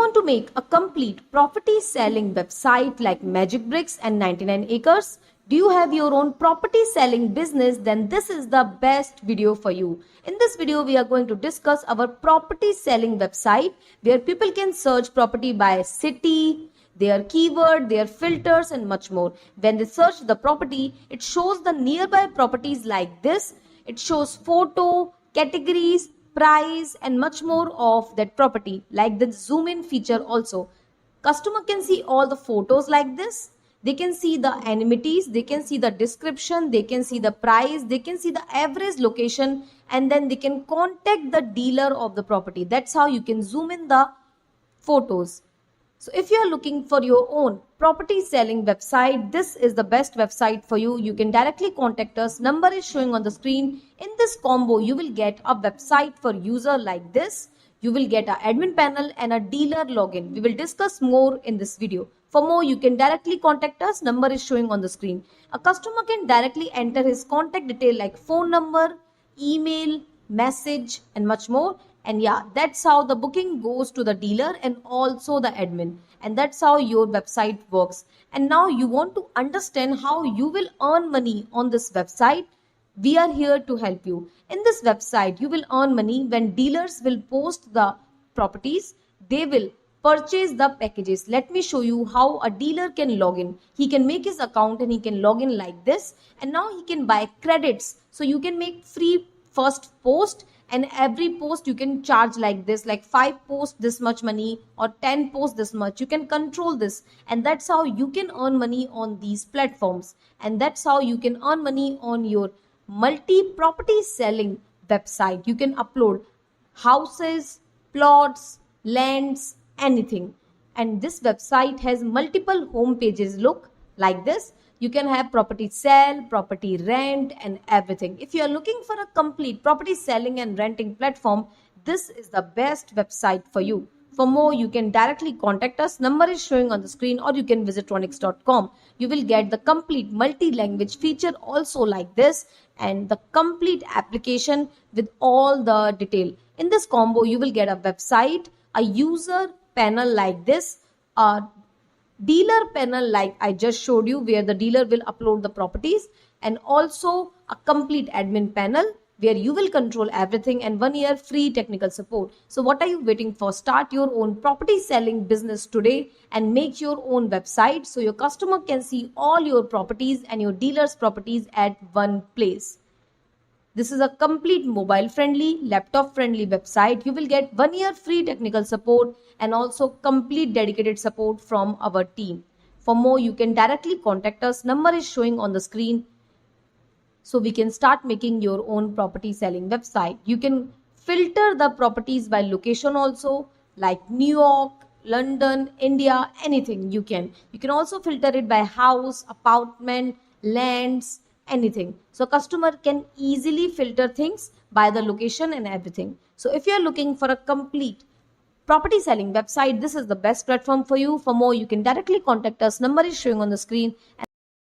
want to make a complete property selling website like magicbricks and 99 acres? Do you have your own property selling business? Then this is the best video for you. In this video, we are going to discuss our property selling website where people can search property by city, their keyword, their filters and much more. When they search the property, it shows the nearby properties like this. It shows photo, categories, price and much more of that property, like the zoom in feature also. Customer can see all the photos like this. They can see the amenities, they can see the description, they can see the price, they can see the average location, and then they can contact the dealer of the property. That's how you can zoom in the photos. So if you are looking for your own property selling website, this is the best website for you. You can directly contact us. Number is showing on the screen. In this combo, you will get a website for user like this. You will get an admin panel and a dealer login. We will discuss more in this video. For more, you can directly contact us. Number is showing on the screen. A customer can directly enter his contact detail like phone number, email, message and much more. And yeah, that's how the booking goes to the dealer and also the admin. And that's how your website works. And now you want to understand how you will earn money on this website. We are here to help you. In this website, you will earn money when dealers will post the properties. They will purchase the packages. Let me show you how a dealer can log in. He can make his account and he can log in like this. And now he can buy credits. So you can make free first post. And every post you can charge like this, like 5 posts this much money or 10 posts this much. You can control this, and that's how you can earn money on these platforms. And that's how you can earn money on your multi-property selling website. You can upload houses, plots, lands, anything. And this website has multiple home pages. Look like this. You can have property sell, property rent and everything. If you are looking for a complete property selling and renting platform, this is the best website for you. For more, you can directly contact us. Number is showing on the screen, or you can visit raunix.com. You will get the complete multi-language feature also like this, and the complete application with all the detail. In this combo, you will get a website, a user panel like this, a dealer panel like I just showed you where the dealer will upload the properties, and also a complete admin panel where you will control everything, and 1 year free technical support. So what are you waiting for? Start your own property selling business today and make your own website so your customer can see all your properties and your dealer's properties at one place. This is a complete mobile friendly, laptop friendly website. You will get 1 year free technical support and also complete dedicated support from our team. For more, you can directly contact us. Number is showing on the screen. So we can start making your own property selling website. You can filter the properties by location also, like New York, London, India, anything you can. You can also filter it by house, apartment, lands, anything. So customer can easily filter things by the location and everything. So if you are looking for a complete property selling website, this is the best platform for you. For more, you can directly contact us. Number is showing on the screen.